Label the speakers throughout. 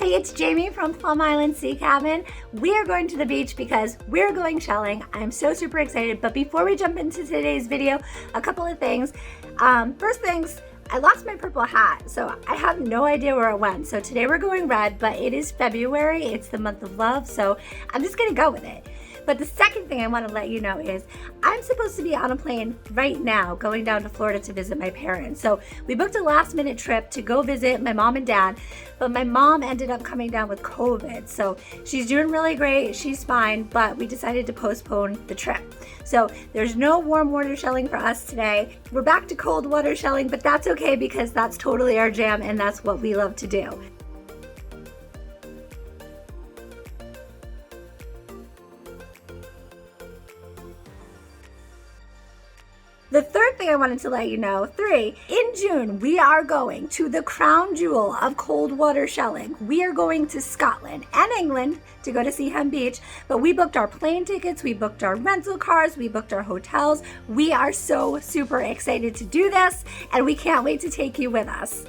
Speaker 1: Hey, it's Jamie from Plum Island Sea Cabin. We are going to the beach because we're going shelling. I'm so super excited, but before we jump into today's video, a couple of things. First things, I lost my purple hat, so I have no idea where it went. So today we're going red, but it is February, it's the month of love, so I'm just gonna go with it. But the second thing I want to let you know is I'm supposed to be on a plane right now going down to Florida to visit my parents. So we booked a last minute trip to go visit my mom and dad, but my mom ended up coming down with COVID. So she's doing really great, she's fine, but we decided to postpone the trip. So there's no warm water shelling for us today. We're back to cold water shelling, but that's okay because that's totally our jam and that's what we love to do. The third thing I wanted to let you know, in June, we are going to the crown jewel of cold water shelling. We are going to Scotland and England to go to Seaham Beach, but we booked our plane tickets, we booked our rental cars, we booked our hotels. We are so super excited to do this, and we can't wait to take you with us.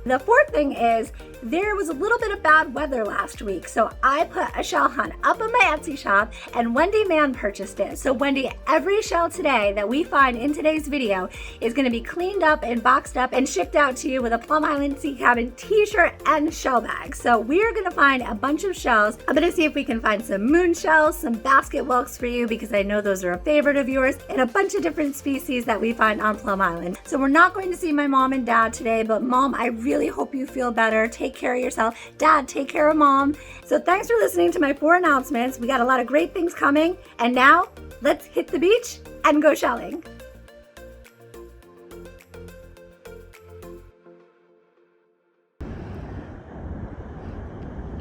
Speaker 1: The fourth thing is there was a little bit of bad weather last week, so I put a shell hunt up on my Etsy shop and Wendy Mann purchased it. So Wendy, every shell today that we find in today's video is going to be cleaned up and boxed up and shipped out to you with a Plum Island Sea Cabin t-shirt and shell bag. So we're going to find a bunch of shells. I'm going to see if we can find some moon shells, some basket whelks for you because I know those are a favorite of yours, and a bunch of different species that we find on Plum Island. So we're not going to see my mom and dad today, but Mom, I really hope you feel better. Take care of yourself. Dad, take care of Mom. So thanks for listening to my 4 announcements. We got a lot of great things coming. And now let's hit the beach and go shelling.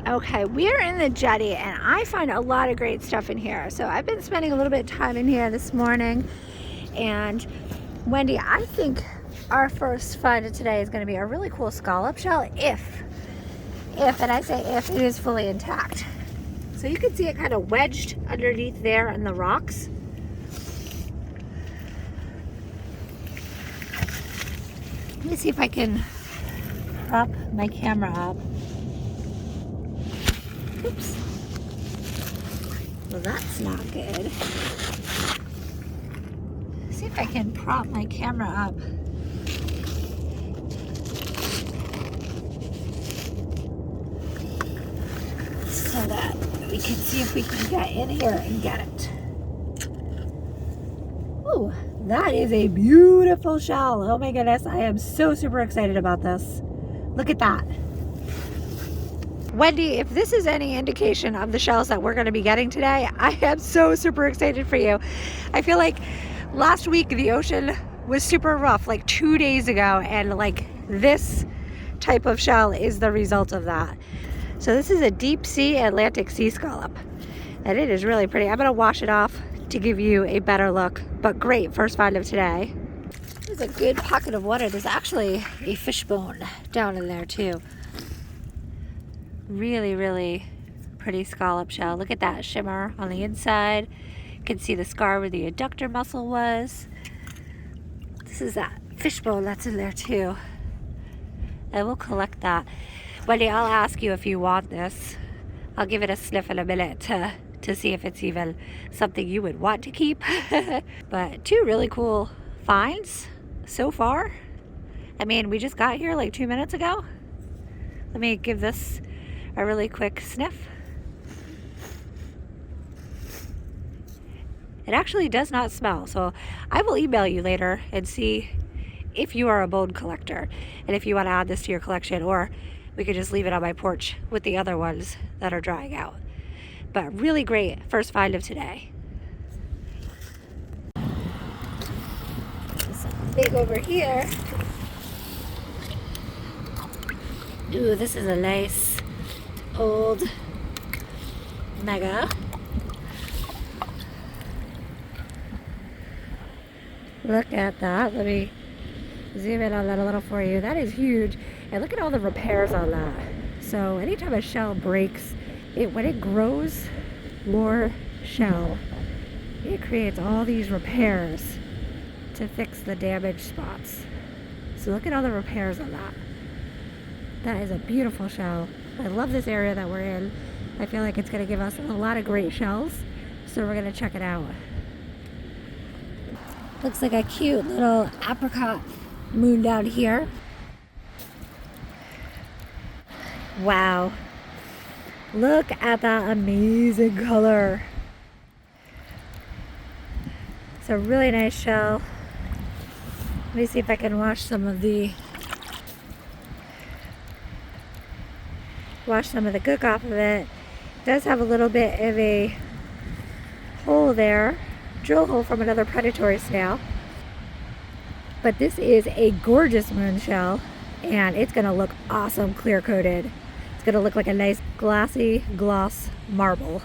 Speaker 1: Okay, we're in the jetty and I find a lot of great stuff in here. So I've been spending a little bit of time in here this morning. And Wendy, I think our first find of today is going to be a really cool scallop shell if, and I say if, it is fully intact. So you can see it kind of wedged underneath there in the rocks. Let me see if I can prop my camera up. Oops. Well, that's not good. See if I can prop my camera up. So that we can see if we can get in here and get it. Oh, that is a beautiful shell. Oh my goodness, I am so super excited about this. Look at that. Wendy, if this is any indication of the shells that we're going to be getting today, I am so super excited for you. I feel like last week the ocean was super rough, like 2 days ago, and like this type of shell is the result of that. So this is a deep sea Atlantic sea scallop, and it is really pretty. I'm going to wash it off to give you a better look, but great first find of today. There's a good pocket of water. There's actually a fishbone down in there too. Really, really pretty scallop shell. Look at that shimmer on the inside. You can see the scar where the adductor muscle was. This is that fishbone that's in there too. I will collect that. Wendy, I'll ask you if you want this. I'll give it a sniff in a minute to see if it's even something you would want to keep. But 2 really cool finds so far. I mean, we just got here like 2 minutes ago. Let me give this a really quick sniff. It actually does not smell, so I will email you later and see if you are a bone collector and if you want to add this to your collection, or we could just leave it on my porch with the other ones that are drying out. But really great first find of today. Big over here. Ooh, this is a nice old mega. Look at that. Let me zoom in on that a little for you. That is huge. And look at all the repairs on that. So anytime a shell breaks, when it grows more shell, it creates all these repairs to fix the damaged spots. So look at all the repairs on that. That is a beautiful shell. I love this area that we're in. I feel like it's going to give us a lot of great shells. So we're going to check it out. Looks like a cute little apricot moon down here. Wow. Look at that amazing color. It's a really nice shell. Let me see if I can wash some of the gook off of it. It does have a little bit of a hole there, drill hole from another predatory snail. But this is a gorgeous moon shell, and it's gonna look awesome clear coated. It's gonna look like a nice glassy gloss marble.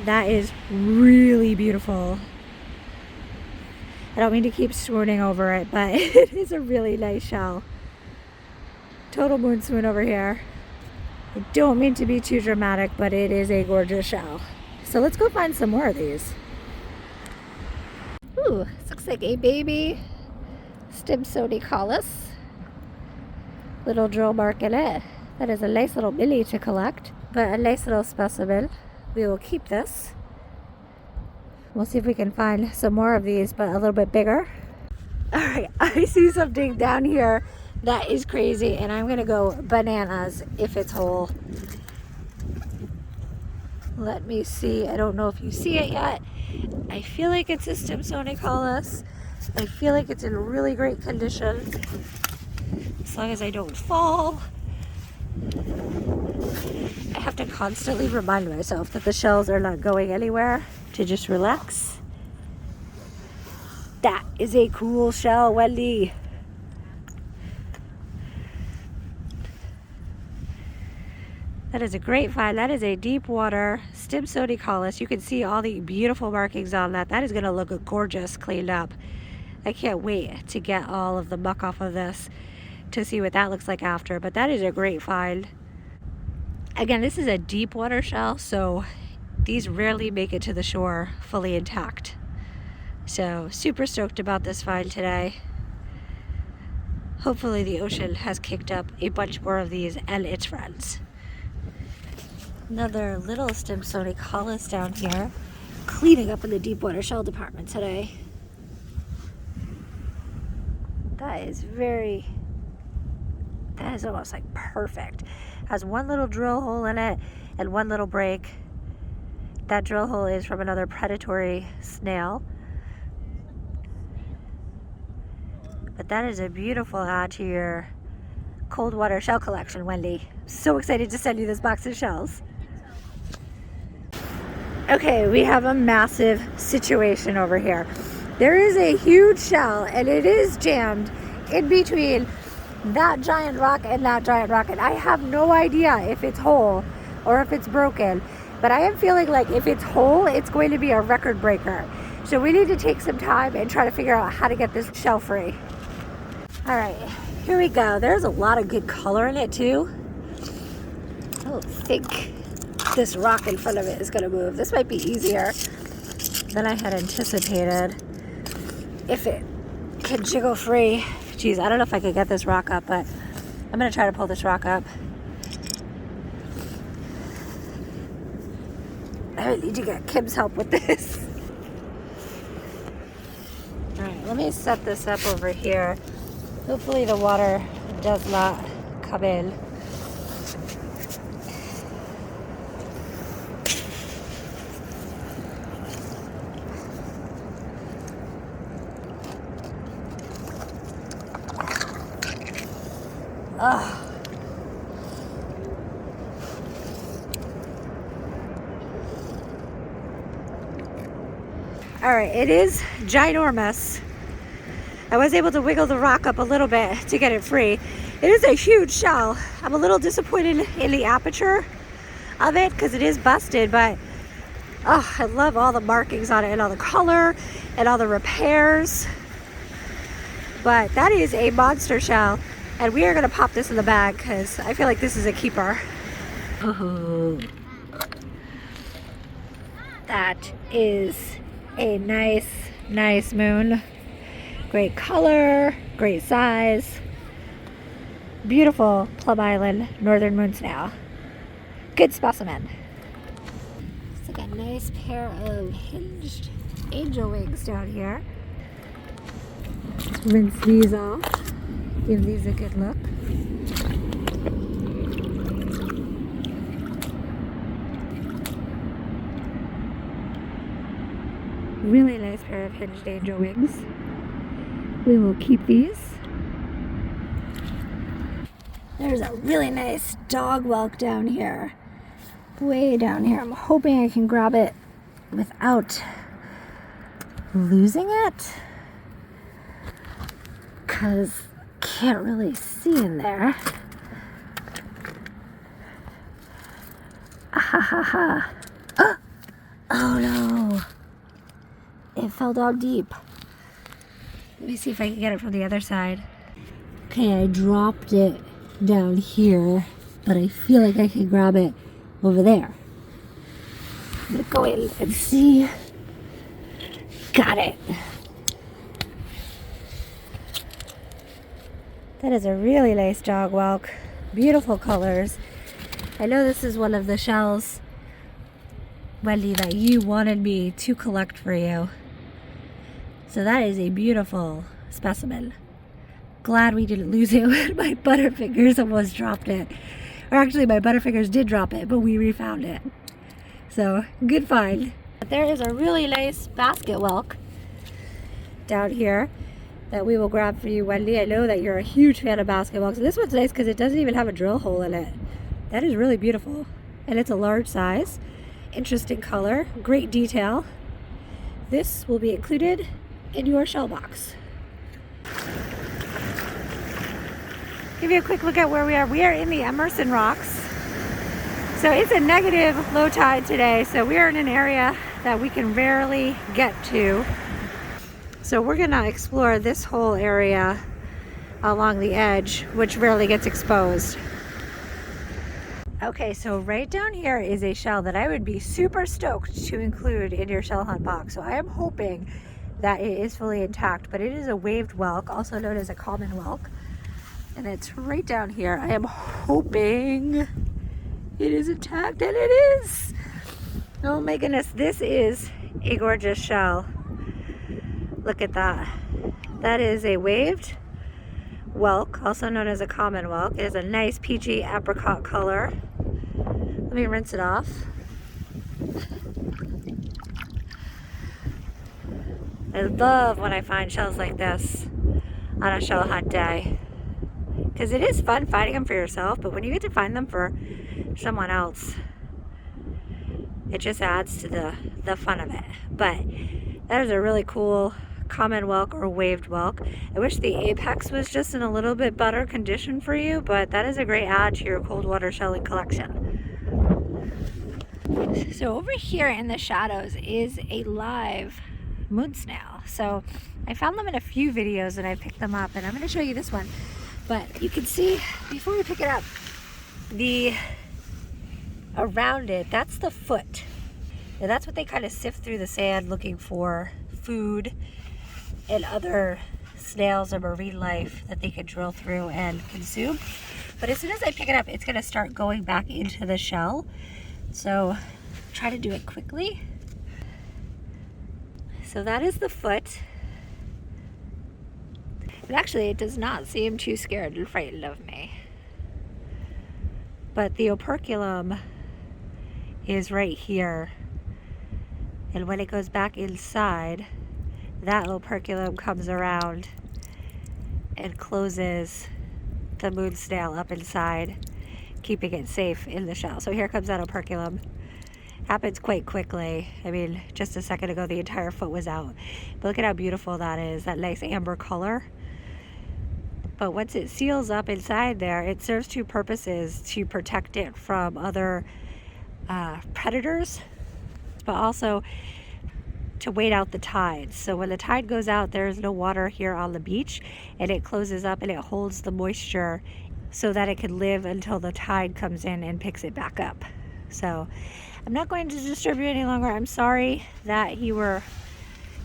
Speaker 1: That is really beautiful. I don't mean to keep swooning over it, but it is a really nice shell. Total moon swoon over here. I don't mean to be too dramatic, but it is a gorgeous shell. So let's go find some more of these. Ooh, this looks like a baby Stimpsoni collis. Little drill mark in it. That is a nice little mini to collect, but a nice little specimen. We will keep this. We'll see if we can find some more of these, but a little bit bigger. All right, I see something down here that is crazy, and I'm gonna go bananas if it's whole. Let me see. I don't know if you see it yet. I feel like it's a Stimpsoni collis. I feel like it's in really great condition. As long as I don't fall. I have to constantly remind myself that the shells are not going anywhere, to just relax. That is a cool shell, Wendy. That is a great find. That is a deep water Stimpsoni collis. You can see all the beautiful markings on that. That is going to look gorgeous cleaned up. I can't wait to get all of the muck off of this to see what that looks like after, but that is a great find. Again, this is a deep water shell, so these rarely make it to the shore fully intact. So super stoked about this find today. Hopefully the ocean has kicked up a bunch more of these and its friends. Another little Stimpsoni collis down here, cleaning up in the deep water shell department today. That is almost like perfect. Has one little drill hole in it and one little break. That drill hole is from another predatory snail. But that is a beautiful add to your cold water shell collection, Wendy. So excited to send you this box of shells. Okay, we have a massive situation over here. There is a huge shell, and it is jammed in between that giant rock and that giant rock, and I have no idea if it's whole or if it's broken, but I am feeling like if it's whole, it's going to be a record breaker. So we need to take some time and try to figure out how to get this shell free. All right, here we go. There's a lot of good color in it too. I don't think this rock in front of it is going to move. This might be easier than I had anticipated if it can jiggle free. Geez, I don't know if I could get this rock up, but I'm going to try to pull this rock up. I need to get Kim's help with this. All right, let me set this up over here. Hopefully the water does not come in. Ugh. All right, it is ginormous. I was able to wiggle the rock up a little bit to get it free. It is a huge shell. I'm a little disappointed in the aperture of it because it is busted, but oh, I love all the markings on it and all the color and all the repairs. But that is a monster shell, and we are gonna pop this in the bag because I feel like this is a keeper. Oh, That is a nice moon. Great color, great size. Beautiful Plum Island northern moon snail. Good specimen. It's like a nice pair of hinged angel wings down here. Rinse these off. Give these a good look. Really nice pair of hinged angel wings. We will keep these. There's a really nice dog whelk down here. Way down here. I'm hoping I can grab it without losing it, because I can't really see in there. Ah, ha ha ha. Oh no. It fell down deep. Let me see if I can get it from the other side. Okay, I dropped it down here, but I feel like I can grab it over there. I'm gonna go in and see. Got it. That is a really nice dog whelk. Beautiful colors. I know this is one of the shells, Wendy, that you wanted me to collect for you. So that is a beautiful specimen. Glad we didn't lose it when my butterfingers almost dropped it. Or actually my butterfingers did drop it, but we refound it. So good find. There is a really nice basket whelk down here that we will grab for you, Wendy. I know that you're a huge fan of basket whelks. This one's nice because it doesn't even have a drill hole in it. That is really beautiful. And it's a large size. Interesting color. Great detail. This will be included in your shell box. Give you a quick look at where we are. We are in the Emerson Rocks. So it's a negative low tide today. So we are in an area that we can rarely get to. So we're gonna explore this whole area along the edge, which rarely gets exposed. Okay, so right down here is a shell that I would be super stoked to include in your shell hunt box. So I am hoping that it is fully intact, but it is a waved whelk, also known as a common whelk. And it's right down here. I am hoping it is intact, and it is. Oh my goodness, this is a gorgeous shell. Look at that. That is a waved whelk, also known as a common whelk. It is a nice peachy apricot color. Let me rinse it off. I love when I find shells like this on a shell hunt day, because it is fun finding them for yourself, but when you get to find them for someone else, it just adds to the fun of it. But that is a really cool common whelk or waved whelk. I wish the apex was just in a little bit better condition for you, but that is a great add to your cold water shelling collection. So over here in the shadows is a live moon snail. So I found them in a few videos and I picked them up, and I'm going to show you this one. But you can see before we pick it up, around it, that's the foot. And that's what they kind of sift through the sand looking for food and other snails or marine life that they can drill through and consume. But as soon as I pick it up, it's going to start going back into the shell. So try to do it quickly. So that is the foot. And actually it does not seem too scared and frightened of me. But the operculum is right here. And when it goes back inside, that operculum comes around and closes the moon snail up inside, keeping it safe in the shell. So here comes that operculum. Happens quite quickly. I mean, just a second ago the entire foot was out. But look at how beautiful that is, that nice amber color. But once it seals up inside there, it serves two purposes: to protect it from other predators, but also to wait out the tide. So when the tide goes out, there is no water here on the beach, and it closes up and it holds the moisture so that it can live until the tide comes in and picks it back up. So I'm not going to disturb you any longer. I'm sorry that you were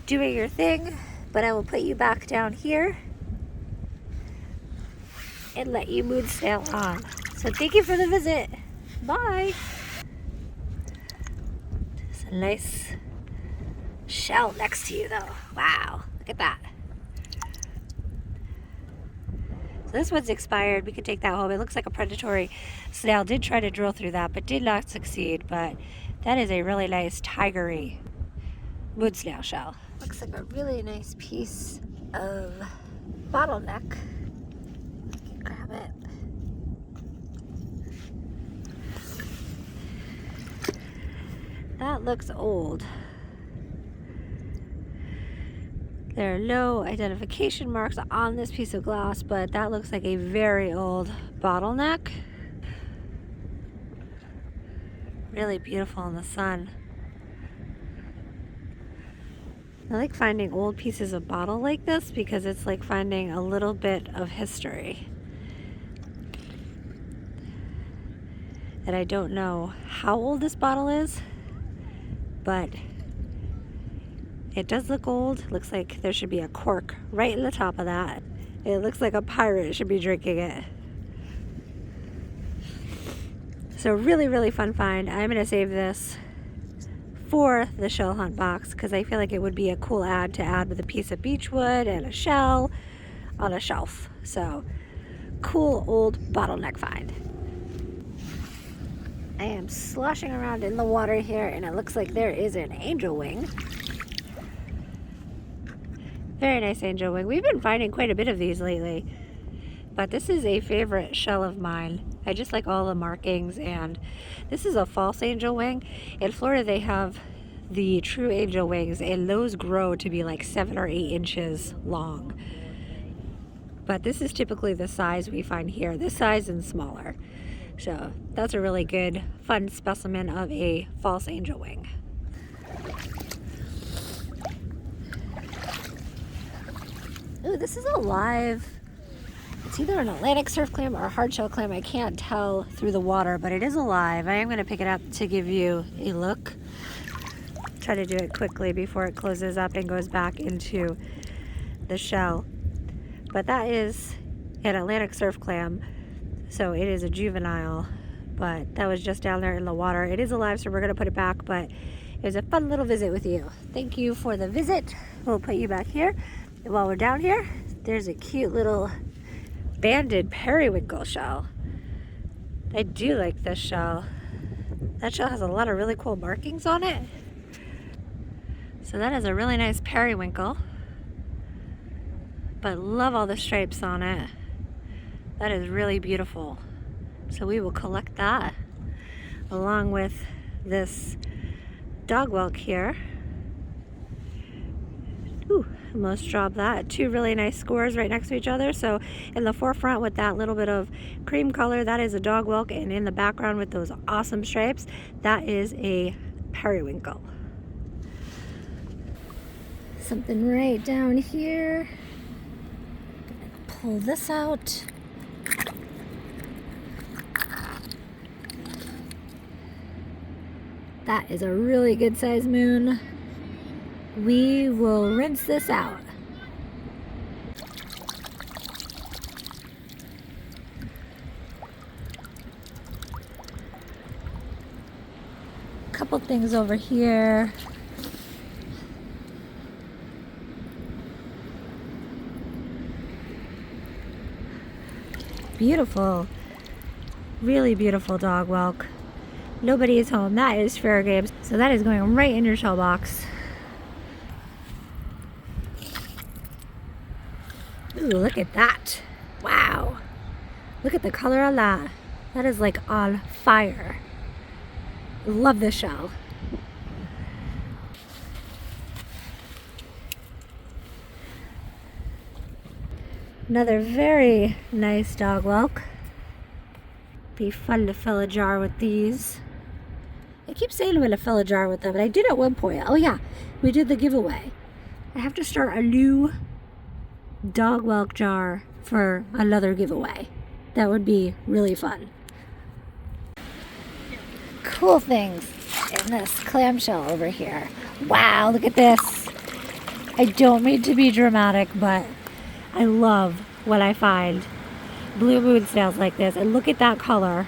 Speaker 1: doing your thing, but I will put you back down here and let you mood sail on. So thank you for the visit. Bye. It's a nice shell next to you though. Wow, look at that. So this one's expired. We could take that home. It looks like a predatory snail. Did try to drill through that, but did not succeed. But that is a really nice tigery wood snail shell. Looks like a really nice piece of bottleneck. I can grab it. That looks old. There are no identification marks on this piece of glass, but that looks like a very old bottleneck. Really beautiful in the sun. I like finding old pieces of bottle like this because it's like finding a little bit of history. And I don't know how old this bottle is, but it does look old. Looks like there should be a cork right in the top of that. It looks like a pirate should be drinking it. So really, really fun find. I'm gonna save this for the shell hunt box because I feel like it would be a cool add to add with a piece of beechwood and a shell on a shelf. So cool old bottleneck find. I am sloshing around in the water here and it looks like there is an angel wing. Very nice angel wing. We've been finding quite a bit of these lately, but this is a favorite shell of mine. I just like all the markings, and this is a false angel wing. In Florida they have the true angel wings and those grow to be like 7 or 8 inches long. But this is typically the size we find here, this size and smaller. So that's a really good, fun specimen of a false angel wing. Ooh, this is a live, it's either an Atlantic surf clam or a hardshell clam. I can't tell through the water, but it is alive. I am going to pick it up to give you a look. Try to do it quickly before it closes up and goes back into the shell. But that is an Atlantic surf clam, so it is a juvenile, but that was just down there in the water. It is alive, so we're going to put it back, but it was a fun little visit with you. Thank you for the visit. We'll put you back here. And while we're down here, there's a cute little banded periwinkle shell. I do like this shell. That shell has a lot of really cool markings on it. So that is a really nice periwinkle. But love all the stripes on it. That is really beautiful. So we will collect that along with this dog whelk here. Ooh, almost dropped that. 2 really nice scores right next to each other. So in the forefront with that little bit of cream color, that is a dog whelk, and in the background with those awesome stripes, that is a periwinkle. Something right down here. Pull this out. That is a really good size moon. We will rinse this out. Couple things over here. Beautiful, really beautiful dog whelk. Nobody is home. That is fair game. So that is going right in your shell box. Ooh, look at that. Wow. Look at the color on that. That is like on fire. Love this shell. Another very nice dog whelk. Be fun to fill a jar with these. I keep saying I'm going to fill a jar with them, but I did at one point. Oh yeah, we did the giveaway. I have to start a new dog whelk jar for another giveaway. That would be really fun. cool things in this clamshell over here. Wow, look at this. I don't mean to be dramatic, but I love what I find. Blue moon snails like this. And look at that color.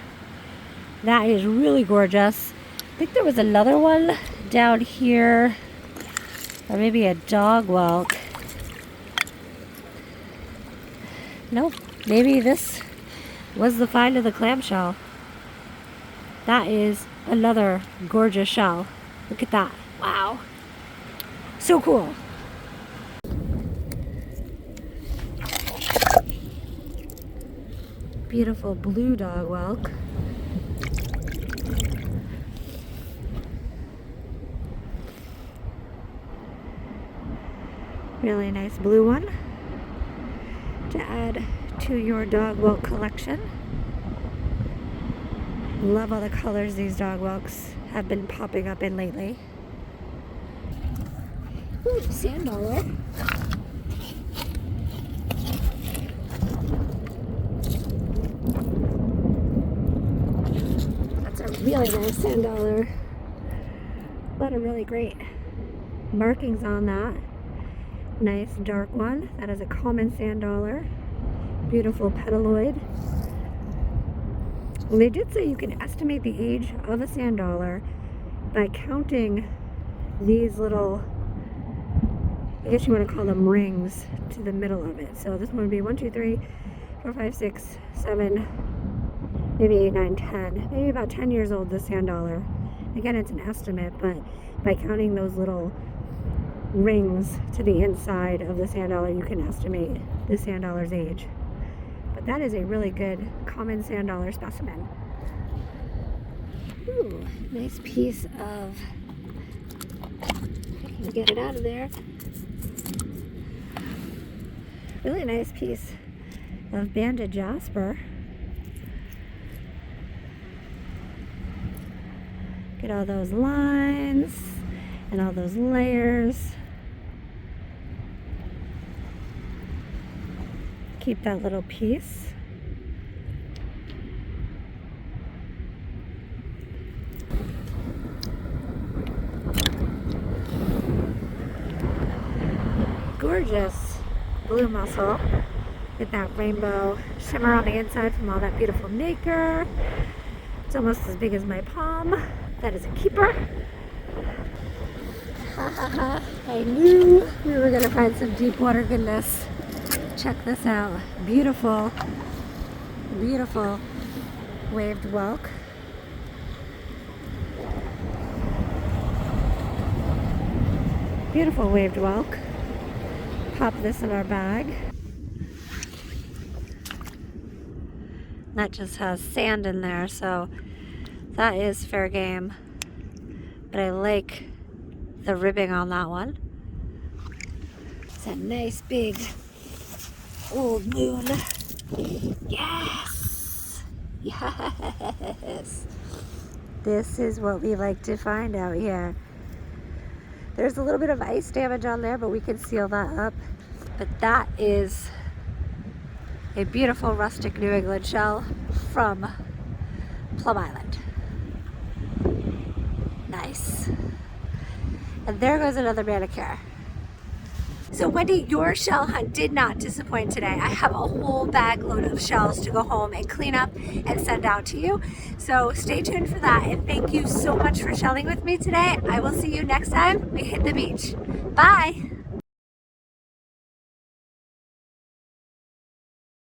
Speaker 1: That is really gorgeous. I think there was another one down here. Or maybe a dog whelk. Nope. Maybe this was the find of the clamshell. That is another gorgeous shell. Look at that. Wow. So cool. Beautiful blue dog whelk. Really nice blue one to add to your dog whelk collection. Love all the colors these dog whelks have been popping up in lately. Ooh, sand dollar. That's a really nice sand dollar. A lot of really great markings on that. Nice dark one. That is a common sand dollar. Beautiful petaloid. And they did say you can estimate the age of a sand dollar by counting these little, I guess you want to call them rings, to the middle of it. So this one would be 1, 2, 3, 4, 5, 6, 7, maybe 8, 9, 10. Maybe about 10 years old, this sand dollar. Again, it's an estimate, but by counting those little rings to the inside of the sand dollar, you can estimate the sand dollar's age. But that is a really good common sand dollar specimen. Ooh, nice piece of, if I can get it out of there. Really nice piece of banded jasper. Get all those lines and all those layers. Keep that little piece. Gorgeous blue mussel with that rainbow shimmer on the inside from all that beautiful nacre. It's almost as big as my palm. That is a keeper. I knew we were going to find some deep water goodness. Check this out. Beautiful, beautiful waved whelk. Beautiful waved whelk. Pop this in our bag. That just has sand in there, so that is fair game. But I like the ribbing on that one. It's a nice big old moon. Yes! Yes! This is what we like to find out here. There's a little bit of ice damage on there, but we can seal that up. But that is a beautiful rustic New England shell from Plum Island. Nice. And there goes another manicure. So Wendy, your shell hunt did not disappoint today. I have a whole bag load of shells to go home and clean up and send out to you. So stay tuned for that, and thank you so much for shelling with me today. I will see you next time we hit the beach. Bye.